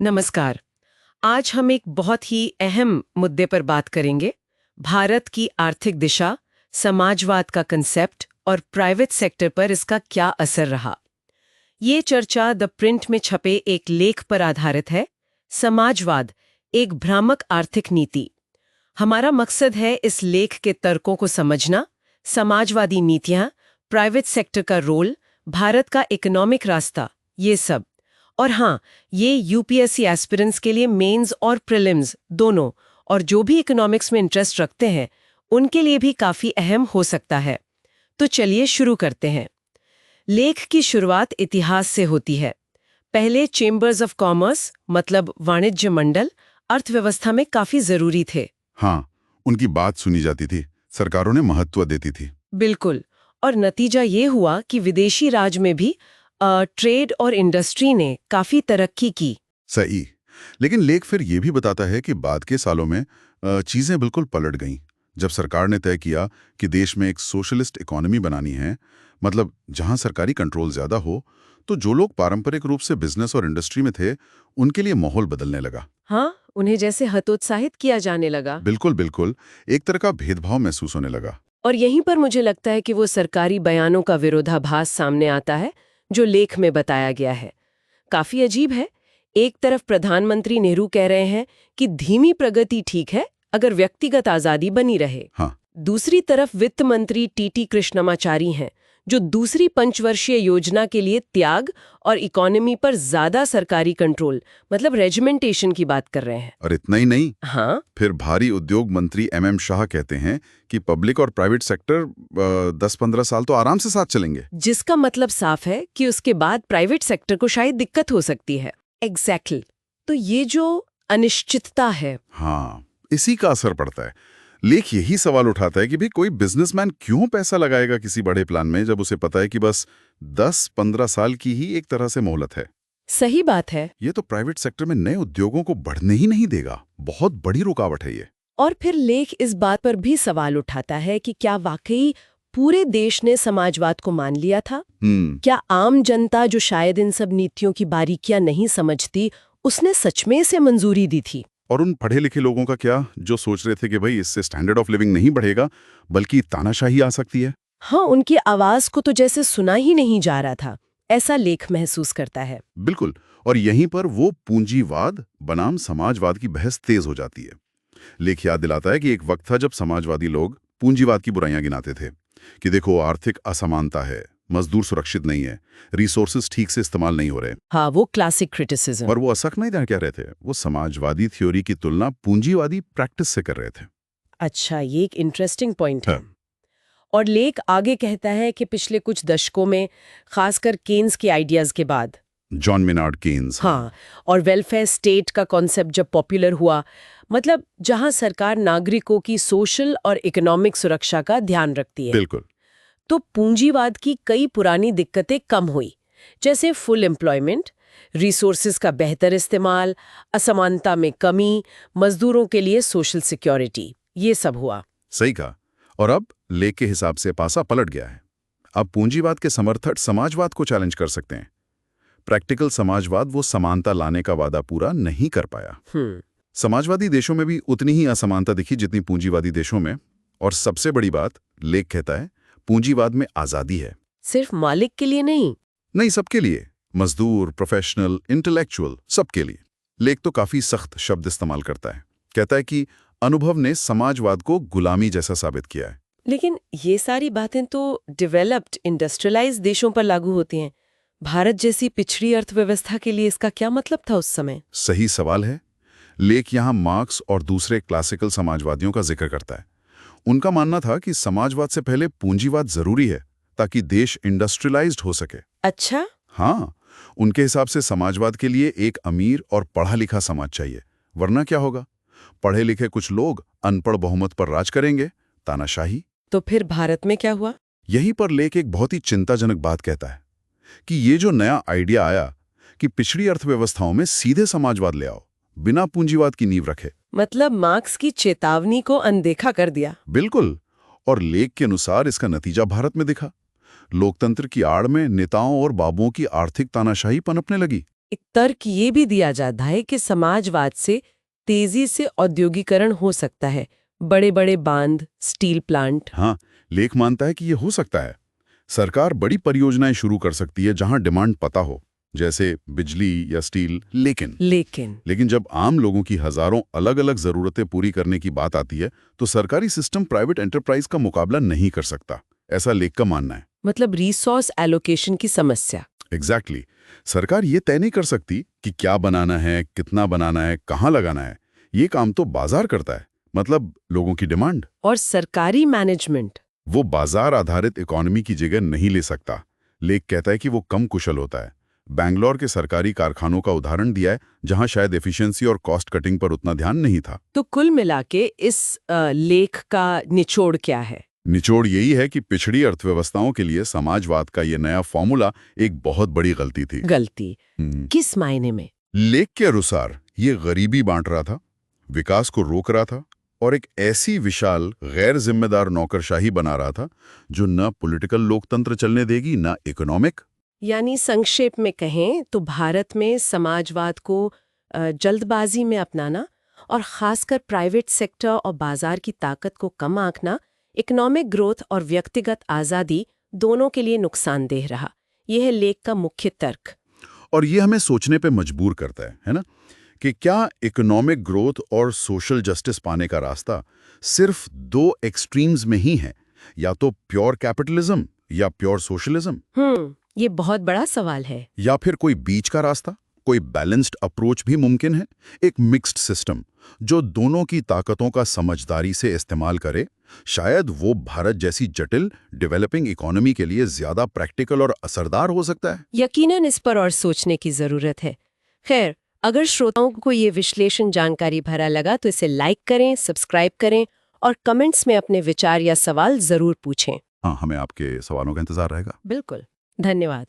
नमस्कार। आज हम एक बहुत ही अहम मुद्दे पर बात करेंगे। भारत की आर्थिक दिशा, समाजवाद का कंसेप्ट और प्राइवेट सेक्टर पर इसका क्या असर रहा। ये चर्चा द प्रिंट में छपे एक लेख पर आधारित है, समाजवाद, एक भ्रामक आर्थिक नीति। हमारा मकसद है इस लेख के तर्कों को समझना, समाजवादी नीतियां, प्राइवेट सेक्टर का रोल, भारत का इकोनॉमिक रास्ता, ये सब। और हाँ, ये यूपीएससी एस्पिरेंट्स के लिए मेंस और प्रीलिम्स दोनों, और जो भी इकोनॉमिक्स में इंटरेस्ट रखते हैं उनके लिए भी काफी अहम हो सकता है। तो चलिए शुरू करते हैं। लेख की शुरुआत इतिहास से होती है। पहले चेंबर्स ऑफ कॉमर्स मतलब वाणिज्य मंडल अर्थव्यवस्था में काफी जरूरी थे। हाँ, उनकी बात सुनी जाती थी, सरकारों ने महत्व देती थी। बिल्कुल। और नतीजा ये हुआ कि विदेशी राज में भी ट्रेड और इंडस्ट्री ने काफी तरक्की की। सही। लेकिन लेख फिर ये भी बताता है कि बाद के सालों में चीजें बिल्कुल पलट गईं। जब सरकार ने तय किया कि देश में एक सोशलिस्ट इकोनॉमी बनानी है, मतलब जहां सरकारी कंट्रोल ज्यादा हो, तो जो लोग पारंपरिक रूप से बिजनेस और इंडस्ट्री में थे, उनके लिए माहौल बदलने लगा। हाँ, उन्हें जैसे हतोत्साहित किया जाने लगा। बिल्कुल बिल्कुल, एक तरह का भेदभाव महसूस होने लगा। और यहीं पर मुझे लगता है कि वो सरकारी बयानों का विरोधाभास सामने आता है जो लेख में बताया गया है। काफी अजीब है। एक तरफ प्रधानमंत्री नेहरू कह रहे हैं कि धीमी प्रगति ठीक है अगर व्यक्तिगत आजादी बनी रहे। हाँ। दूसरी तरफ वित्त मंत्री टीटी कृष्णमाचारी हैं जो दूसरी पंचवर्षीय योजना के लिए त्याग और इकोनॉमी पर ज्यादा सरकारी कंट्रोल मतलब रेजिमेंटेशन की बात कर रहे हैं। और इतना ही नहीं, हाँ, फिर भारी उद्योग मंत्री एमएम शाह कहते हैं कि पब्लिक और प्राइवेट सेक्टर 10-15 साल तो आराम से साथ चलेंगे। जिसका मतलब साफ है कि उसके बाद प्राइवेट सेक्टर को शायद दिक्कत हो सकती है। एग्जैक्टली। तो ये जो अनिश्चितता है, हाँ, इसी का असर पड़ता है। लेख यही सवाल उठाता है कि भाई कोई बिजनेसमैन क्यों पैसा लगाएगा किसी बड़े प्लान में जब उसे पता है कि बस 10-15 साल की ही एक तरह से मोहलत है। सही बात है। ये तो प्राइवेट सेक्टर में नए उद्योगों को बढ़ने ही नहीं देगा। बहुत बड़ी रुकावट है ये। और फिर लेख इस बात पर भी सवाल उठाता है कि क्या वाकई पूरे देश ने समाजवाद को मान लिया था? क्या आम जनता जो शायद इन सब नीतियों की बारीकियां नहीं समझती, उसने सच में इसे मंजूरी दी थी? और उन पढ़े लिखे लोगों का क्या, जो सोच रहे थे कि भाई इससे स्टैंडर्ड ऑफ लिविंग नहीं बढ़ेगा बल्कि तानाशाही आ सकती है? हाँ, उनकी आवाज को तो जैसे सुना ही नहीं जा रहा था, ऐसा लेख महसूस करता है। बिल्कुल। और यहीं पर वो पूंजीवाद बनाम समाजवाद की बहस तेज हो जाती है। लेख याद दिलाता है कि एक वक्त था जब समाजवादी लोग पूंजीवाद की बुराइयां गिनाते थे कि देखो आर्थिक असमानता है, मजदूर सुरक्षित नहीं है, रिसोर्सेज ठीक से इस्तेमाल नहीं हो रहे। हाँ, वो क्लासिक क्रिटिसिज्म। और वो असक नहीं कह रहे थे, वो समाजवादी थ्योरी की तुलना पूंजीवादी प्रैक्टिस से कर रहे थे। अच्छा, ये एक इंटरेस्टिंग पॉइंट है। हाँ। और लेख आगे कहता है कि पिछले कुछ दशकों में, खासकर केन्स के आइडियाज के बाद, जॉन मेनार्ड केन्स। हाँ, और वेलफेयर स्टेट का कॉन्सेप्ट जब पॉपुलर हुआ, मतलब जहां सरकार नागरिकों की सोशल और इकोनॉमिक सुरक्षा का ध्यान रखती है, बिल्कुल। तो पूंजीवाद की कई पुरानी दिक्कतें कम हुई, जैसे फुल एम्प्लॉयमेंट, रिसोर्सेज का बेहतर इस्तेमाल, असमानता में कमी, मजदूरों के लिए सोशल सिक्योरिटी, ये सब हुआ। सही कहा। और अब लेख के हिसाब से पासा पलट गया है। अब पूंजीवाद के समर्थक समाजवाद को चैलेंज कर सकते हैं। प्रैक्टिकल समाजवाद वो समानता लाने का वादा पूरा नहीं कर पाया। समाजवादी देशों में भी उतनी ही असमानता दिखी जितनी पूंजीवादी देशों में। और सबसे बड़ी बात, लेख कहता है, पूंजीवाद में आजादी है। सिर्फ मालिक के लिए नहीं, सबके लिए, मजदूर, प्रोफेशनल, इंटेलेक्चुअल, सबके लिए। लेख तो काफी सख्त शब्द इस्तेमाल करता है। कहता है कि अनुभव ने समाजवाद को गुलामी जैसा साबित किया है। लेकिन ये सारी बातें तो डेवलप्ड इंडस्ट्रियलाइज्ड देशों पर लागू होती हैं। भारत जैसी पिछड़ी अर्थव्यवस्था के लिए इसका क्या मतलब था उस समय? सही सवाल है। लेख यहाँ मार्क्स और दूसरे क्लासिकल समाजवादियों का जिक्र करता है। उनका मानना था कि समाजवाद से पहले पूंजीवाद जरूरी है ताकि देश इंडस्ट्रियलाइज्ड हो सके। अच्छा। हाँ, उनके हिसाब से समाजवाद के लिए एक अमीर और पढ़ा लिखा समाज चाहिए, वरना क्या होगा? पढ़े लिखे कुछ लोग अनपढ़ बहुमत पर राज करेंगे, तानाशाही। तो फिर भारत में क्या हुआ? यहीं पर लेख एक बहुत ही चिंताजनक बात कहता है कि ये जो नया आइडिया आया कि पिछड़ी अर्थव्यवस्थाओं में सीधे समाजवाद ले आओ, बिना पूंजीवाद की नींव रखे, मतलब मार्क्स की चेतावनी को अनदेखा कर दिया। बिल्कुल। और लेख के अनुसार इसका नतीजा भारत में दिखा। लोकतंत्र की आड़ में नेताओं और बाबुओं की आर्थिक तानाशाही पनपने लगी। एक तर्क ये भी दिया जाता है कि समाजवाद से तेजी से औद्योगिकरण हो सकता है। बड़े बड़े बांध, स्टील प्लांट। हाँ, लेख मानता है कि ये हो सकता है। सरकार बड़ी परियोजनाएं शुरू कर सकती है जहां डिमांड पता हो, जैसे बिजली या स्टील। लेकिन जब आम लोगों की हजारों अलग अलग जरूरतें पूरी करने की बात आती है तो सरकारी सिस्टम प्राइवेट एंटरप्राइज का मुकाबला नहीं कर सकता, ऐसा लेख का मानना है। मतलब रिसोर्स एलोकेशन की समस्या। एग्जैक्टली। सरकार ये तय नहीं कर सकती कि क्या बनाना है, कितना बनाना है, कहाँ लगाना है। ये काम तो बाजार करता है, मतलब लोगों की डिमांड। और सरकारी मैनेजमेंट वो बाजार आधारित इकोनॉमी की जगह नहीं ले सकता। लेख कहता है कि वो कम कुशल होता है। बैंगलोर के सरकारी कारखानों का उदाहरण दिया है, जहां शायद एफिशिएंसी और कॉस्ट कटिंग पर उतना ध्यान नहीं था। तो कुल मिला के इस लेख का निचोड़ क्या है? निचोड़ यही है कि पिछड़ी अर्थव्यवस्थाओं के लिए समाजवाद का ये नया फॉर्मूला एक बहुत बड़ी गलती थी। गलती किस मायने में? लेख के अनुसार ये गरीबी बांट रहा था, विकास को रोक रहा था और एक ऐसी विशाल गैर जिम्मेदार नौकरशाही बना रहा था जो न पॉलिटिकल लोकतंत्र चलने देगी, न इकोनॉमिक। यानी संक्षेप में कहें तो भारत में समाजवाद को जल्दबाजी में अपनाना और खासकर प्राइवेट सेक्टर और बाजार की ताकत को कम आंकना इकोनॉमिक ग्रोथ और व्यक्तिगत आज़ादी दोनों के लिए नुकसानदेह रहा। यह है लेख का मुख्य तर्क। और ये हमें सोचने पे मजबूर करता है ना, कि क्या इकोनॉमिक ग्रोथ और सोशल जस्टिस पाने का रास्ता सिर्फ दो एक्सट्रीम्स में ही है, या तो प्योर कैपिटलिज्म या प्योर सोशलिज्म? ये बहुत बड़ा सवाल है। या फिर कोई बीच का रास्ता, कोई बैलेंस्ड अप्रोच भी मुमकिन है, एक मिक्स्ड सिस्टम जो दोनों की ताकतों का समझदारी से इस्तेमाल करे। शायद वो भारत जैसी जटिल डेवलपिंग इकोनॉमी के लिए ज्यादा प्रैक्टिकल और असरदार हो सकता है। यकीनन इस पर और सोचने की जरूरत है। खैर, अगर श्रोताओं को ये विश्लेषण जानकारी भरा लगा तो इसे लाइक करें, सब्सक्राइब करें और कमेंट्स में अपने विचार या सवाल जरूर पूछें। हाँ, हमें आपके सवालों का इंतजार रहेगा। बिल्कुल। धन्यवाद।